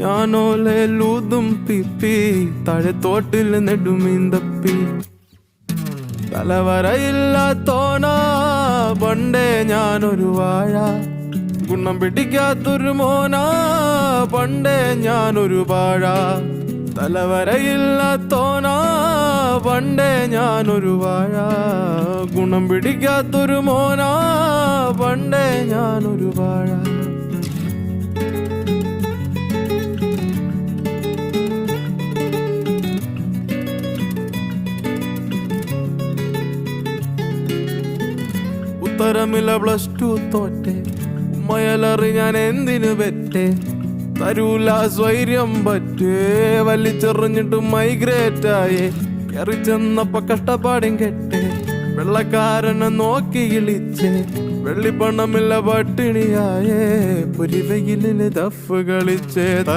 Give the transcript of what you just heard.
ഞാനോലൂതും പിപ്പി താഴത്തോട്ടിൽ നെടുമീൻ തപ്പി തലവരയില്ലാത്തോനാ പണ്ടേ ഞാനൊരു വാഴ ഗുണം പിടിക്കാത്തൊരു മോനാ പണ്ടേ ഞാനൊരു വാഴ തലവരയില്ലാത്തോനാ പണ്ടേ ഞാനൊരു വാഴ ഗുണം പിടിക്കാത്തൊരു മോനാ പണ്ടേ ഞാനൊരു വാഴ ഉത്തരമില്ല +2 തോറ്റെ ഉമ്മയലറി ഞാൻ എന്തിനു പെറ്റേ തരൂല സ്വൈര്യം പറ്റേ വലിച്ചെറിഞ്ഞിട്ട് മൈഗ്രേറ്റായേ കയറി ചെന്നപ്പോ കഷ്ടപ്പാടും കെട്ടേ വെള്ളക്കാരനെ നോക്കി ഇളിച്ചേ വെള്ളിപ്പണമില്ല പട്ടിണിയായേ പൊരിവെയിലിന് ദഫ് കളിച്ചേ